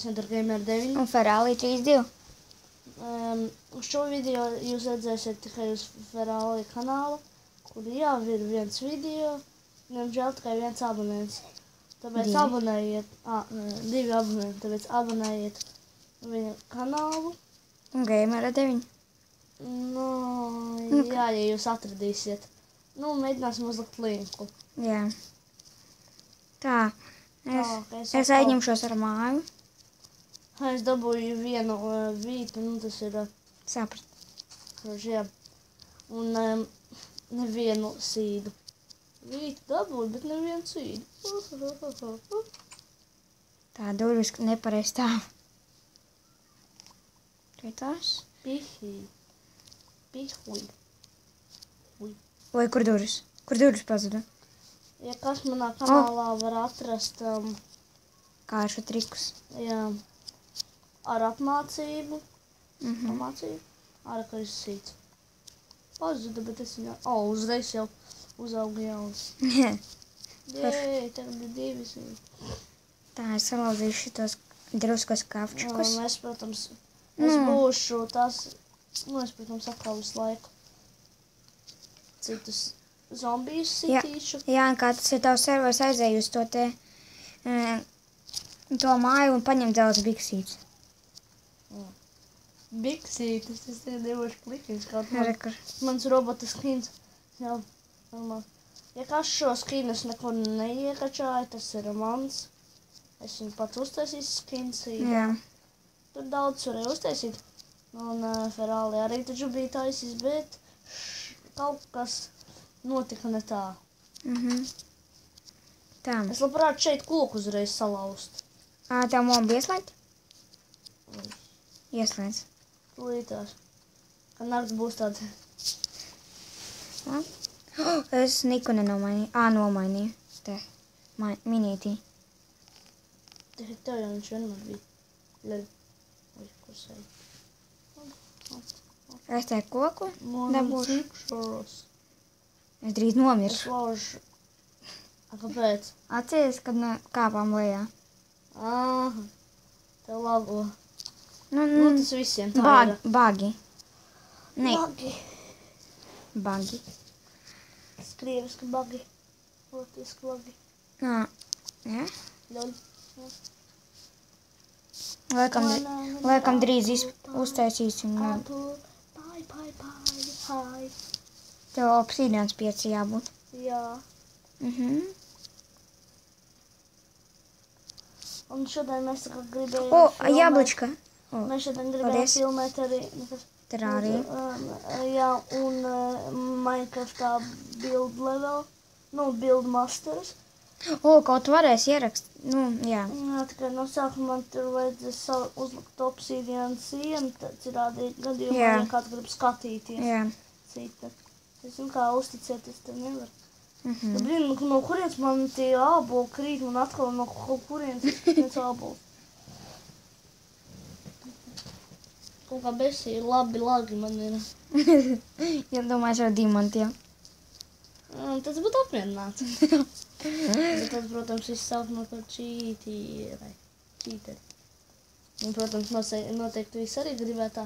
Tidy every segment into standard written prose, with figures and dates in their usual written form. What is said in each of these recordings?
Centergamer 9. Un Ferrari 32. Šo video jūs redzēsiet tikai uz Ferrari kanāla, kur jau ir viens video, nemžēl tikai viens abonents. Tāpēc abonējiet, 2 abonenti, tāpēc abonējiet viņa kanālu. Un Gamer 9. Nu, jā, ja jūs atradīsiet. Nu, mēģināsim uzlikt linku. Jā. Tā, es aizņemšos ar māju. Es dabūju vienu vītu, nu tas ir... Saprat. Jā. Un nevienu sīdu. Vītu dabūju, bet nevienu sīdu. Tā durvis nepareiz stāv. Vai tās? Pihuj. Vai kur durvis? Kur durvis pazuda? Ja kas manā kanālā var atrast... Kāršu trikus. Jā. Ar apmācību. Apmācību. Ar ka ir sīts. Pazuda, bet es viņā... uzreiz jau uzauga jauns. Jēj, tagad ir 2 sīti. Tā, es salauzīšu šitos druskos kafčukus. Es, protams, es būšu tās... es, protams, atkal visu laiku citus zombijus sitīšu. Jā, un kā tas ir tavs servers, aizēju uz to te... to māju un paņem dzelzs biksītes. Biksītes, tas ir devoši klikins kaut mans robota skins. Jā, normāli. Ja kas šo skinus nekur neiekačāja, tas ir mans. Es viņu pats uztaisīju skinsī. Jā. Tur daudz varēja uztaisīt. Un Ferrari arī taču bija taisīs, bet kaut kas notika ne tā. Tā. Es labprāt šeit koku uzreiz salaust. Tev mobi ieslēgt? Ieslēdz. Lītās. Kad nakts būs tāda. Es Niku nenomainīju. Nomainīju. Te. Minītī. Tev jau viņš vienmēr bija. Leļ. Kur sēj. Es te koku dabūšu. Es drīz Es nomiršu. laužu. Kāpēc? Atceries, kad kāpām lejā. Tev lago. Nu, Tas visiem tā ir. Bagi. Nē, Bagi. bagi. Krieviski bagi. Latviski bagi. Jā. Ļoļ. Laikam drīz uztaisīsim. Pai. Tev obsīdians 5 jābūt. Jā. Un šodien mēs tā kā gribējām filmēt. Jāblička. Mēs šodien gribējām filmēt arī... Terāriju. Jā, un Minecraftā build level. Build masters. Kaut varēs ierakst. Jā. Jā, tikai no sākuma man tur vajadzēs uzlikt obsidianu sienu, citādi gadījumā, ja kāds grib skatīties. Jā. Cita. Es kā uzticēties tev nevar. Brīn, no kurienes man tie āboli krīt, man atkal no kurienes viens ābols. Kaut kā besī, labi lagi man ir. Ja domāju ar dimantiem. Tas būtu apmierināts. Bet tad, protams, viss sākumā par čīteri. Un, protams, noteikti viss arī gribētā,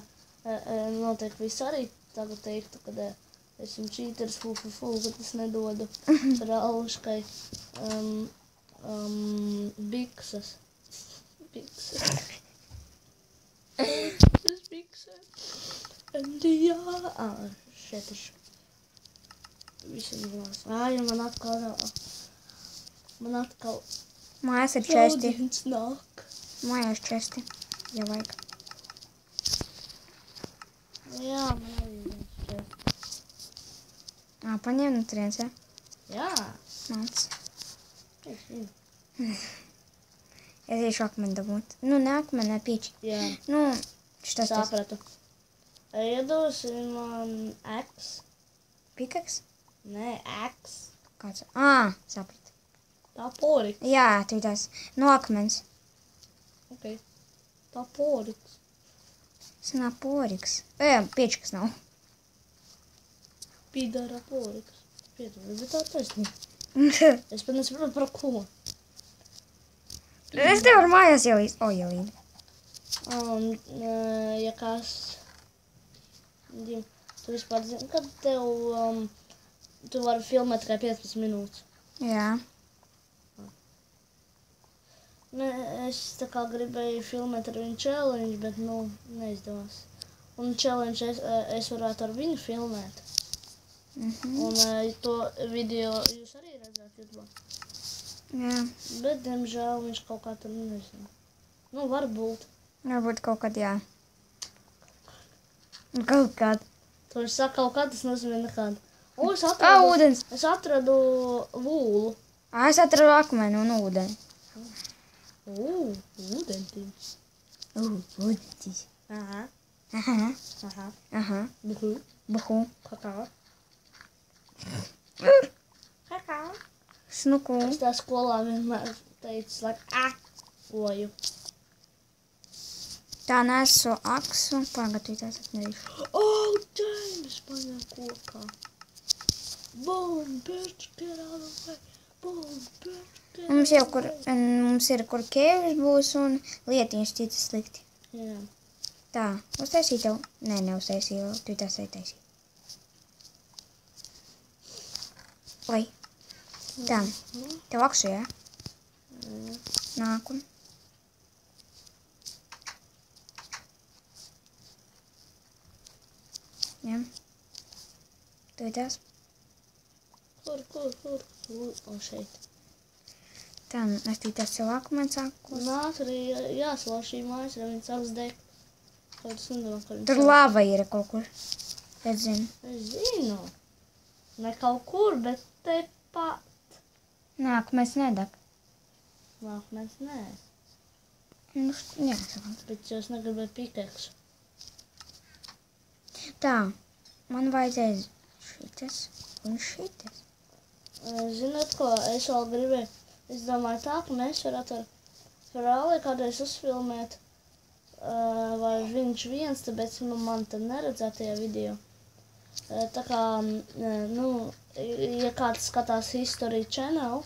noteikti viss arī tagad teiktu, kad esmu čīteris, kad es nedodu Rauškai biksas. Tas biksas. And jā. Šeit ir. Visam runās. Ja man atkal... Mājās ir česti. Jaudins nāk. Mājās česti. Ja vajag. Jā, man arī viens česti. Paņem nutrients, ja? Jā. Nāc. Es zinu. Es iešu akmeni dabūt. Ne akmeni, pīči. Jā. Šitas tas. Sapratu. Iedosi man X. Pikaks? Nē, X. Kāds? Saprat. Tā poriks. Jā, tu tās. No akmens. Ok. Tā poriks. Tas nav poriks. Piečkas nav. Pīdara poriks. Piedod, bet tā taisnība. Es pat nesaprotu par ko. Es tev ar mājās ielīdu. Ielīdu. Ja kas... Tu vispār zini, kad tev... tu vari filmēt tikai 15 minūtes. Jā. Es tā kā gribēju filmēt ar viņu challenge, bet, neizdevās. Un challenge es varētu ar viņu filmēt. Un to video jūs arī redzēt YouTube. Jā. Bet, diemžēl, viņš kaut kā tur nezinu. Varbūt. Varbūt kaut kad, jā. Kaut kad. Tu viņš saka kaut kā, tas nozīmē nekādu. Ūdens. Es atradu vūlu. Es atradu akmeni un ūdeni. Ūdentīns. Ūdentis. Aha. Buhu. Kakā. Snuku. Es tā skolā vienmēr teicu, goju. Tā nesu aksu. Pagatavītās atnerīšu. James paņem kokā. Boom, bitch, get out of the way. Boom, bitch, get Mums jau ir, kur kēvis būs un lietiņas citas slikti. Jā. Tā, uztaisīju tev? Nē, neuztaisīju, tu tās arī taisīji. Oi. Tā, tev aksu, jā? Nāku. Jā. Tu tās? Kur? Šeit. Tā, es tās sev akmens sākos. Nāk arī jāslauž šī mājas, ja viņas apsdeg. Tur lava ir kaut kur. Es zinu. Es zinu. Ne kaut kur, bet tepat. Akmens nedeg. Akmens nē. Jā, sakot. Bet jūs negribētu pikeksu. Tā, man vajadzēja šitas un šitas. Zināt ko, es vēl gribēju, es domāju tā, ka mēs varētu ar Ferrari kādreiz uzfilmēt, vai viņš viens, tāpēc man tad neredzēt tajā video. Tā kā, ja kāds skatās History Channel,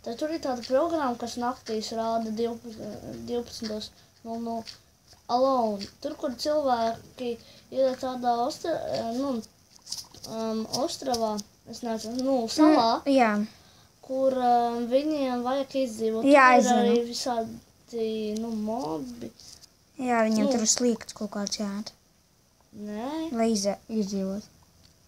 tad tur ir tāda programma, kas naktīs rāda 12:00 Alone. Tur, kur cilvēki ir tādā ostravā, es nezinu, salā, Jā. kur viņiem vajag izdzīvot. Jā, tur es ir arī zinu. visādi, mobi. Jā, viņam tur slīkts kaut kāds jāt. Nē, Lai izdzīvot.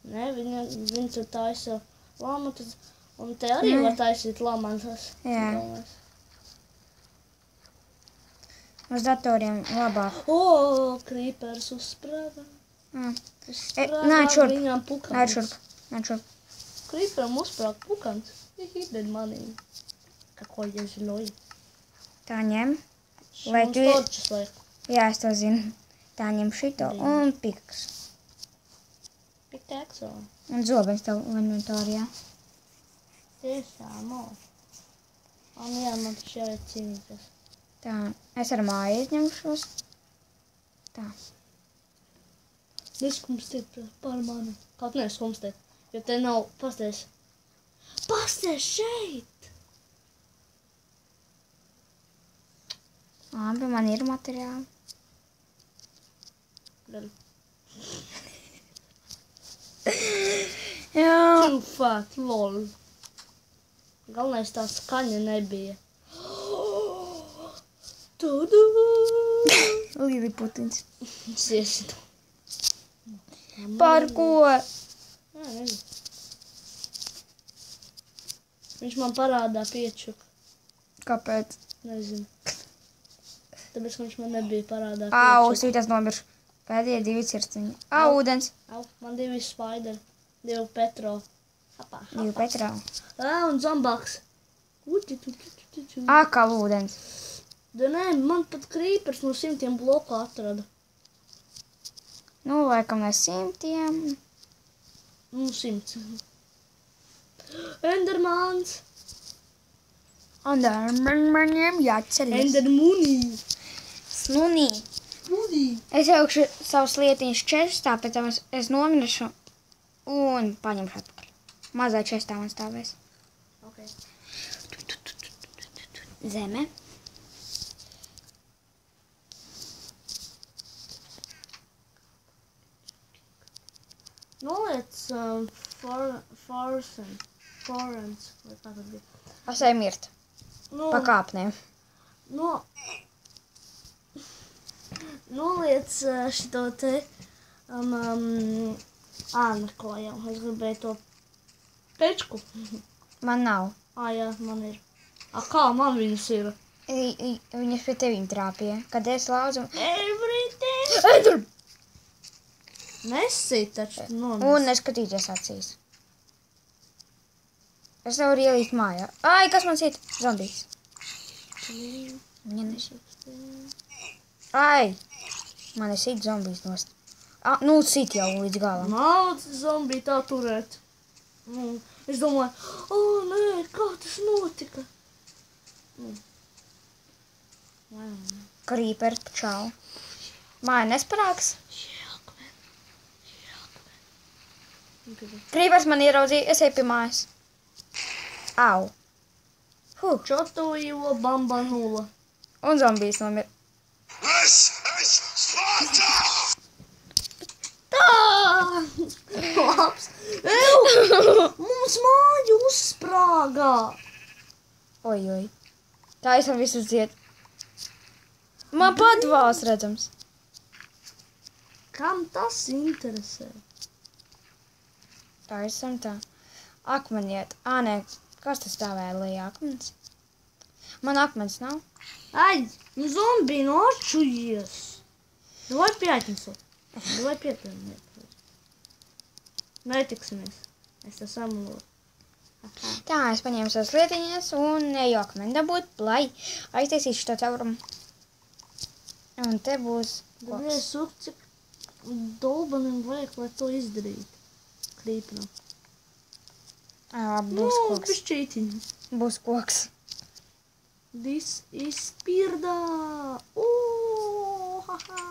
nē, viņi tur taisa lamatas, un te arī var taisīt lamatas. Jā. Uz datoriem labāk. Krīpers uzsprāgā. Nāc šurp. Viņām pukants. Nāc šurp. Krīperam uzsprāg pukants. Hidden money. Kako я злой. Tā ņem. Lai tu... Torčus liek. Jā, es to zinu. Tā ņem šito un piks. Pikekso. Un zobens tev inventārijā. Tiešām, jā, man taču jāiet cīnīties. Tā, es ar māju izņemšos. Tā. Neskumstiet par mani. Kaut neskumstiet, jo te nav pasties. Pasties šeit! Labi, man ir materiāli. Garu. Jā. Too fat, lol. Galvenais tā skaņa nebija. Tudu! Līdzi putiņš. Siesinu. Par ko? Jā, nezinu. Viņš man parādā piečuku. Kāpēc? Nezinu. Tāpēc, ka viņš man nebija parādā Au, piečuku. sītās nomiršu. Pēdējie 2 cirstiņi. Ūdens. Au, man 2 spaideri. 2 Petro. Hapā. 2 Petrā. Un zombaks. Kā ūdens. Da nē, man pat krīpers no 100 bloku atrada. Nu, laikam ne 100. 100. Endermans. Endermaniem jāceļas. Endermunī. Snunī. Es jaukšu savus lietiņus čestā, pēc tam es nomiršu un paņemšu atpakaļ. Mazā čestā man stāvēs. Ok. Zeme. Noliec Forens, vai kā tad bija? Es eju mirt. Nu, Pa kāpnēm. Noliec šito te, neko jau, es gribēju to pečku. Man nav. Jā, man ir. Kā man viņas ir? Viņas pie tevīm trāpīja. Kad es lauzu... Everything! Ej, Nesīt taču, un neskatīties acīs. Es nevaru ielīt mājā. Ai, kas man sit? Zombijs. Viņa nesīt. Ai! Mani sit zombijs nost. Nu, sit jau līdz galam. Nav zombiju tā turēt. Es domāju, nē, kā tas notika? Creeper, čau. Māja nesparāks. Creepers man ieraudzīja, es eju pie mājas. Au. Čotojo bambanula. Un zombijs nomir. Labs. Mums māju uzsprāgā. Oi. Tā esam visus dzied. Man padvās redzams. Kam tas interesē? Tā esam tā. Akmeniet. Nē, kas tas stāvēja lejā akmens? Man akmens nav. Ai, zombiji nočujies. Давай пятницу. Давай пятницу. Netiksimies. Es te samulu. Tā, es paņēmu savas lietiņas un eju akmeni dabūt, lai aiztaisīšu šo caurumu. Un te būs Dabie suk, cik dolbanim vajag, lai to izdarītu. Krīpinam. Būs koks. Pišķītiņi. Būs koks. Izspirdā. Haha.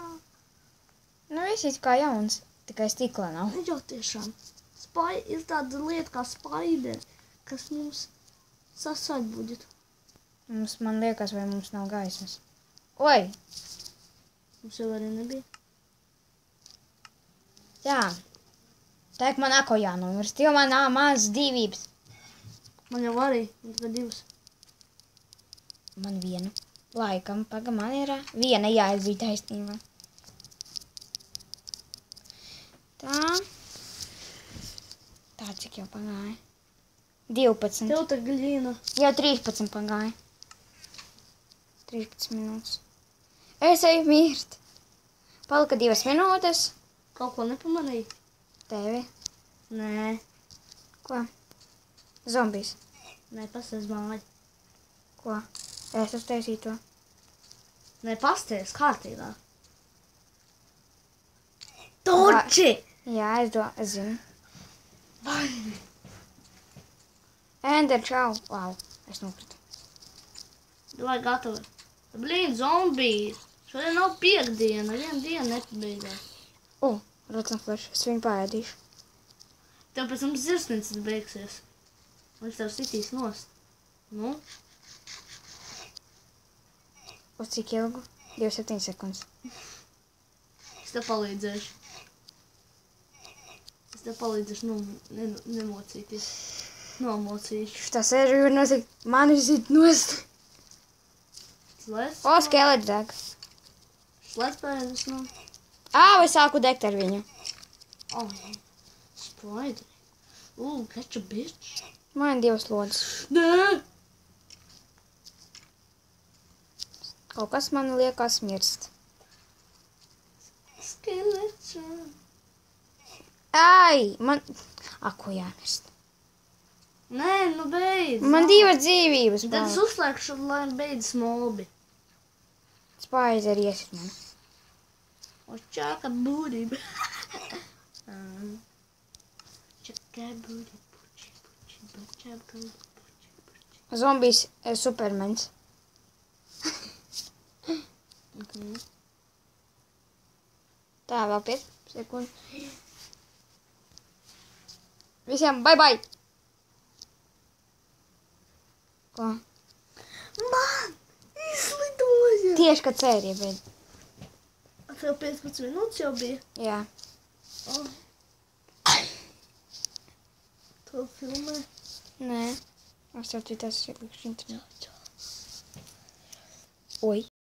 Nu, viss kā jauns, tikai stikla nav. Jā, tiešām. Ir tāda lieta kā spaideri, kas mums sasaļ budžetu. Man liekas, vai mums nav gaismas. Oi! Mums jau arī nebija. Jā. Tā man ako jānomirst, jo man nav maz dzīvības. Man jau arī, un tikai 2. Man viena. Laikam, man ir viena jāizvīt taisnībā. Tā. Tā, cik jau pagāja? 12. Tev tā gļina. Jau 13 pagāja. 13 minūtes. Es eju mirt. Palika 2 minūtes. Kaut ko nepamanīji? Tevi. Nē. Ko? Zombijs. Nē, pasties māju. Ko? Es uztaisīju to. Nē, pasties kārtībā. Turči! Jā, es zinu. Ender, čau. Wow, es nokritu. Vai gatavi? Blīn, zombiji! Šodien nav piekdiena, viena diena nepabeigās. Rocam flash, es viņu paēdīšu. Tev pēc tam sirsnīcas beigsies. Viņš tev sitīs nost. Nu? Uz cik ilgu? 27 sekundes. Es tev palīdzēšu. Es tev palīdzēšu nemocīties. Nomocīšu. Tā sēžu ir nosakt, mani sit nost. Slēdz? Skelets deg. Slēdz pēdas no. Es sāku degt ar viņu. Spider. Catch a bitch. Man 2 slodzes. Nē! Kaut kas man liekas mirst. Skelets. Ai, man... Ko jāmirst? Nē, nu beidz. Man 2 dzīvības. Tad es uzslēgšu, lai beidz mobi. Spider iesit man. Čaka būdība. Čaka būdība. Zombijs supermens. Tā, vēl 5 sekundi. Visiem bye! Ko? Man! Izlidoja! Tieši, kad sērija beidz. Tev 15 minūtes jau bija? Jā. Ko filmē? Nē. Es tev tas ielikšu internetā. Oi.